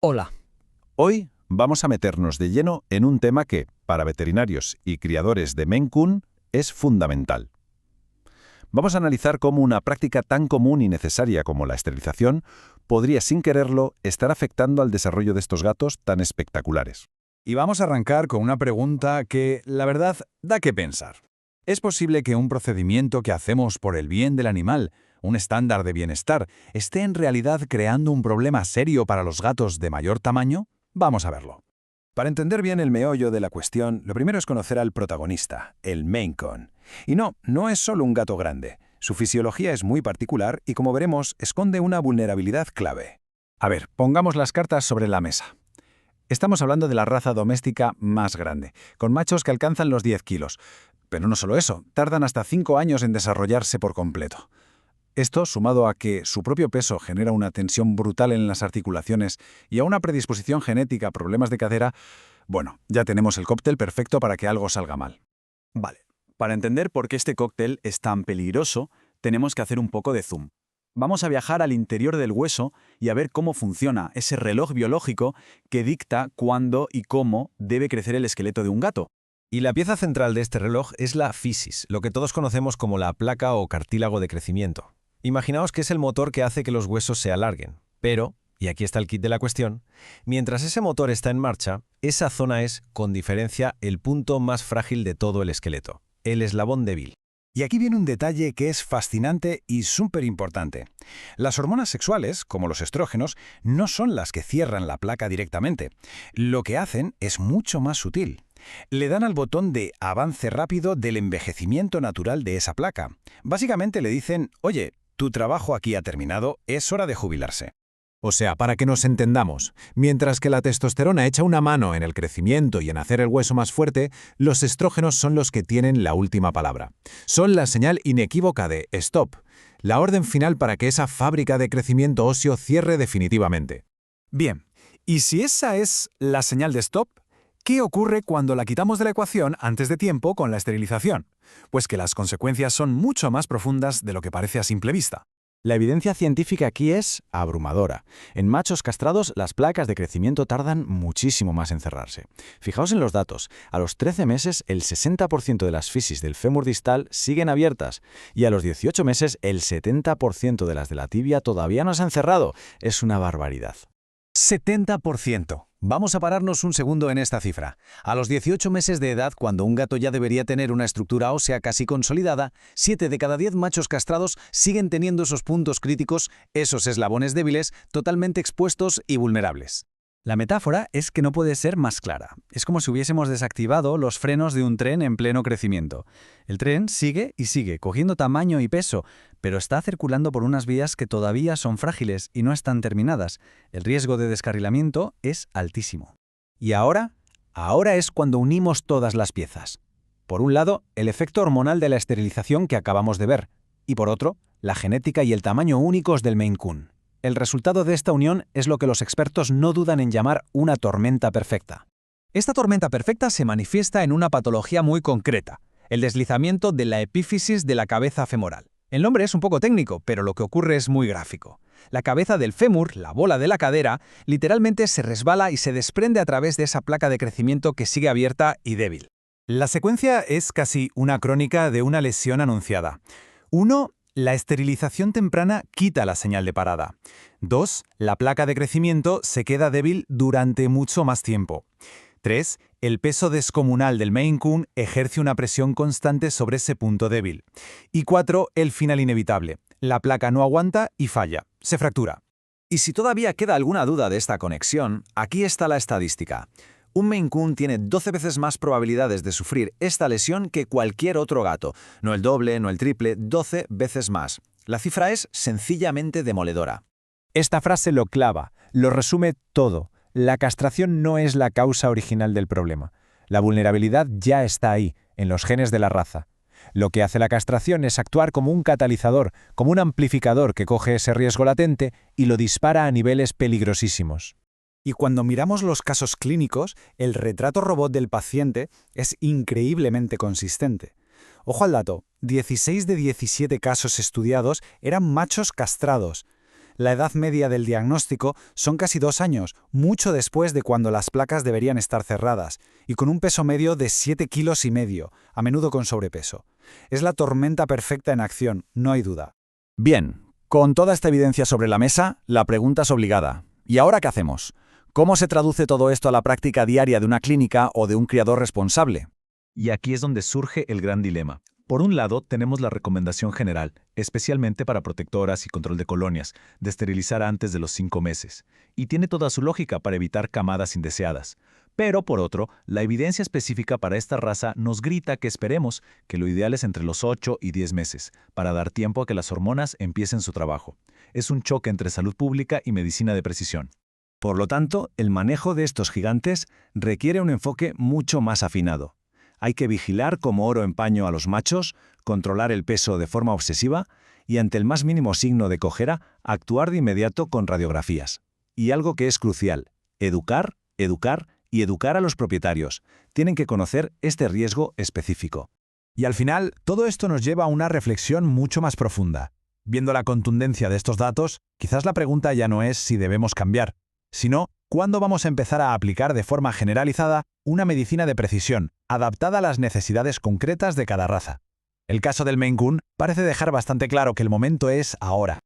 Hola. Hoy vamos a meternos de lleno en un tema que, para veterinarios y criadores de Maine Coon, es fundamental. Vamos a analizar cómo una práctica tan común y necesaria como la esterilización podría, sin quererlo, estar afectando al desarrollo de estos gatos tan espectaculares. Y vamos a arrancar con una pregunta que, la verdad, da que pensar. ¿Es posible que un procedimiento que hacemos por el bien del animal, un estándar de bienestar, esté en realidad creando un problema serio para los gatos de mayor tamaño? Vamos a verlo. Para entender bien el meollo de la cuestión, lo primero es conocer al protagonista, el Maine Coon. Y no es solo un gato grande. Su fisiología es muy particular y, como veremos, esconde una vulnerabilidad clave. A ver, pongamos las cartas sobre la mesa. Estamos hablando de la raza doméstica más grande, con machos que alcanzan los 10 kilos. Pero no solo eso, tardan hasta 5 años en desarrollarse por completo. Esto, sumado a que su propio peso genera una tensión brutal en las articulaciones y a una predisposición genética a problemas de cadera, bueno, ya tenemos el cóctel perfecto para que algo salga mal. Vale, para entender por qué este cóctel es tan peligroso, tenemos que hacer un poco de zoom. Vamos a viajar al interior del hueso y a ver cómo funciona ese reloj biológico que dicta cuándo y cómo debe crecer el esqueleto de un gato. Y la pieza central de este reloj es la fisis, lo que todos conocemos como la placa o cartílago de crecimiento. Imaginaos que es el motor que hace que los huesos se alarguen. Pero, y aquí está el kit de la cuestión, mientras ese motor está en marcha, esa zona es, con diferencia, el punto más frágil de todo el esqueleto, el eslabón débil. Y aquí viene un detalle que es fascinante y súper importante. Las hormonas sexuales, como los estrógenos, no son las que cierran la placa directamente. Lo que hacen es mucho más sutil. Le dan al botón de avance rápido del envejecimiento natural de esa placa. Básicamente le dicen, oye, tu trabajo aquí ha terminado, es hora de jubilarse. O sea, para que nos entendamos, mientras que la testosterona echa una mano en el crecimiento y en hacer el hueso más fuerte, los estrógenos son los que tienen la última palabra. Son la señal inequívoca de stop, la orden final para que esa fábrica de crecimiento óseo cierre definitivamente. Bien, y si esa es la señal de stop, ¿qué ocurre cuando la quitamos de la ecuación antes de tiempo con la esterilización? Pues que las consecuencias son mucho más profundas de lo que parece a simple vista. La evidencia científica aquí es abrumadora. En machos castrados, las placas de crecimiento tardan muchísimo más en cerrarse. Fijaos en los datos. A los 13 meses, el 60% de las fisis del fémur distal siguen abiertas y a los 18 meses, el 70% de las de la tibia todavía no se han cerrado. Es una barbaridad. 70%. Vamos a pararnos un segundo en esta cifra. A los 18 meses de edad, cuando un gato ya debería tener una estructura ósea casi consolidada, 7 de cada 10 machos castrados siguen teniendo esos puntos críticos, esos eslabones débiles, totalmente expuestos y vulnerables. La metáfora es que no puede ser más clara. Es como si hubiésemos desactivado los frenos de un tren en pleno crecimiento. El tren sigue y sigue, cogiendo tamaño y peso, pero está circulando por unas vías que todavía son frágiles y no están terminadas. El riesgo de descarrilamiento es altísimo. Y ahora es cuando unimos todas las piezas. Por un lado, el efecto hormonal de la esterilización que acabamos de ver, y por otro, la genética y el tamaño únicos del Maine Coon. El resultado de esta unión es lo que los expertos no dudan en llamar una tormenta perfecta. Esta tormenta perfecta se manifiesta en una patología muy concreta, el deslizamiento de la epífisis de la cabeza femoral. El nombre es un poco técnico, pero lo que ocurre es muy gráfico. La cabeza del fémur, la bola de la cadera, literalmente se resbala y se desprende a través de esa placa de crecimiento que sigue abierta y débil. La secuencia es casi una crónica de una lesión anunciada. 1. La esterilización temprana quita la señal de parada. 2. La placa de crecimiento se queda débil durante mucho más tiempo. 3. El peso descomunal del Maine Coon ejerce una presión constante sobre ese punto débil. Y 4. El final inevitable. La placa no aguanta y falla. Se fractura. Y si todavía queda alguna duda de esta conexión, aquí está la estadística. Un Maine Coon tiene 12 veces más probabilidades de sufrir esta lesión que cualquier otro gato. No el doble, no el triple, 12 veces más. La cifra es sencillamente demoledora. Esta frase lo clava, lo resume todo. La castración no es la causa original del problema. La vulnerabilidad ya está ahí, en los genes de la raza. Lo que hace la castración es actuar como un catalizador, como un amplificador que coge ese riesgo latente y lo dispara a niveles peligrosísimos. Y cuando miramos los casos clínicos, el retrato robot del paciente es increíblemente consistente. Ojo al dato, 16 de 17 casos estudiados eran machos castrados. La edad media del diagnóstico son casi 2 años, mucho después de cuando las placas deberían estar cerradas, y con un peso medio de 7,5 kilos, a menudo con sobrepeso. Es la tormenta perfecta en acción, no hay duda. Bien, con toda esta evidencia sobre la mesa, la pregunta es obligada. ¿Y ahora qué hacemos? ¿Cómo se traduce todo esto a la práctica diaria de una clínica o de un criador responsable? Y aquí es donde surge el gran dilema. Por un lado, tenemos la recomendación general, especialmente para protectoras y control de colonias, de esterilizar antes de los 5 meses. Y tiene toda su lógica para evitar camadas indeseadas. Pero, por otro, la evidencia específica para esta raza nos grita que esperemos que lo ideal es entre los 8 y 10 meses, para dar tiempo a que las hormonas empiecen su trabajo. Es un choque entre salud pública y medicina de precisión. Por lo tanto, el manejo de estos gigantes requiere un enfoque mucho más afinado. Hay que vigilar como oro en paño a los machos, controlar el peso de forma obsesiva y, ante el más mínimo signo de cojera, actuar de inmediato con radiografías. Y algo que es crucial: educar y educar a los propietarios. Tienen que conocer este riesgo específico. Y al final, todo esto nos lleva a una reflexión mucho más profunda. Viendo la contundencia de estos datos, quizás la pregunta ya no es si debemos cambiar, sino ¿cuándo vamos a empezar a aplicar de forma generalizada una medicina de precisión, adaptada a las necesidades concretas de cada raza? El caso del Maine Coon parece dejar bastante claro que el momento es ahora.